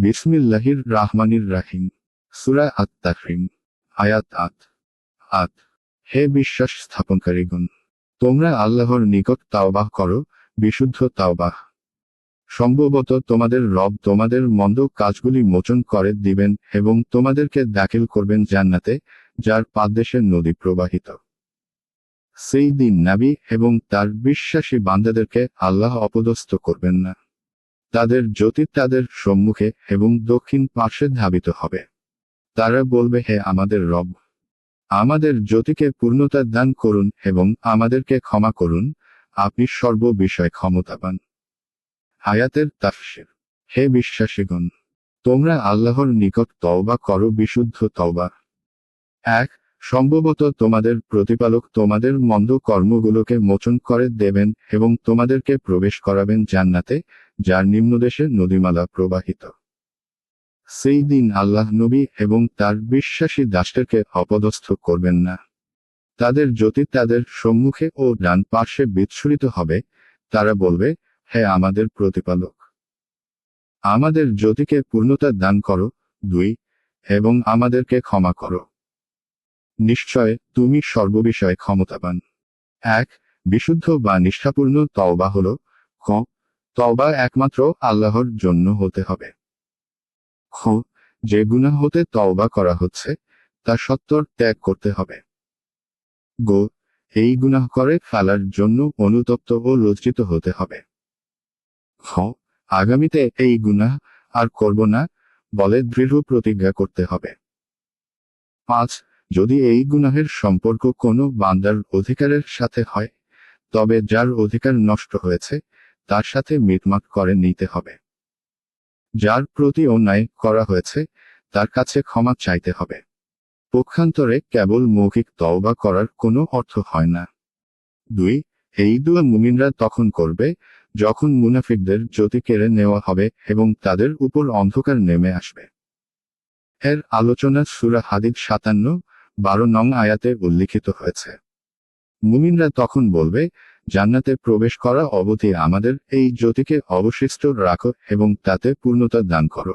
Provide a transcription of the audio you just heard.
বিসমিল্লাহির রাহমানির রাহিম। সূরা আত-তাহরিম। আয়াত ৮। হে বিশ্বাস স্থাপনকারীগণ, তোমরা আল্লাহর নিকট তাওবাহ করো, বিশুদ্ধ তাওবাহ। সম্ভবত তোমাদের রব তোমাদের মন্দ কাজগুলি মোচন করে দিবেন এবং তোমাদেরকে দাখিল করবেন জান্নাতে, যার পাদদেশে নদী প্রবাহিত। সেই দিন নবী এবং তার বিশ্বাসী বান্দাদেরকে আল্লাহ অপদস্থ করবেন না। তাদের জ্যোতি তাদের সম্মুখে এবং দক্ষিণ পার্শ্বে ধাবিত হবে। তারা বলবে, হে আমাদের রব, আমাদের জ্যোতিকে পূর্ণতা দান করুন এবং আমাদেরকে ক্ষমা করুন, আপনি সর্ব বিষয়ে ক্ষমতাবান। আয়াতের তাফসীর। হে বিশ্বাসীগণ, তোমরা আল্লাহর নিকট তওবা করো, বিশুদ্ধ তওবা। ১ সম্ভবত তোমাদের প্রতিপালক তোমাদের মন্দ কর্মগুলোকে মোচন করে দেবেন এবং তোমাদেরকে প্রবেশ করাবেন জান্নাতে, যার নিম্নদেশে নদীমালা প্রবাহিত। সেই দিন আল্লাহ নবী এবং তার বিশ্বাসী দাসদেরকে অপদস্থ করবেন না। তাদের জ্যোতি তাদের সম্মুখে ও ডান পার্শ্বে বিচ্ছুরিত হবে। তারা বলবে, হে আমাদের প্রতিপালক, আমাদের জ্যোতিকে পূর্ণতা দান করো। ২ এবং আমাদেরকে ক্ষমা করো। নিশ্চয় তুমি সর্ববিষয়ে ক্ষমতাবান। ১ বিশুদ্ধ বা নিষ্ঠাপূর্ণ তওবা হল ক তওবা একমাত্র আল্লাহর জন্য হতে হবে। খ যে গুনাহ হতে তওবা করা হচ্ছে তা সত্বর ত্যাগ করতে হবে। গ এই গুনাহ করে ফেলার জন্য অনুতপ্ত ও লজ্জিত হতে হবে। খ আগামীতে এই গুনাহ আর করব না বলে দৃঢ় প্রতিজ্ঞা করতে হবে। ৫ যদি এই গুনাহের সম্পর্ক কোনো বান্দার অধিকারের সাথে হয়, তবে যার অধিকার নষ্ট হয়েছে তার সাথে মিটমাট করে নিতে হবে। যার প্রতি অন্যায় করা হয়েছে তার কাছে ক্ষমা চাইতে হবে। পক্ষান্তরে কেবল মৌখিক তওবা করার কোনো অর্থ হয় না। ২ এই দুয়া মুমিনরা তখন করবে যখন মুনাফিকদের জ্যোতি কেড়ে নেওয়া হবে এবং তাদের উপর অন্ধকার নেমে আসবে। এর আলোচনা সূরা হাদীদ ৫৭-১২ নং আয়াতে উল্লিখিত হয়েছে। মুমিনরা তখন বলবে, জান্নাতে প্রবেশ করা অবধি আমাদের এই জ্যোতিকে অবশিষ্ট রাখো এবং তাতে পূর্ণতা দান করো।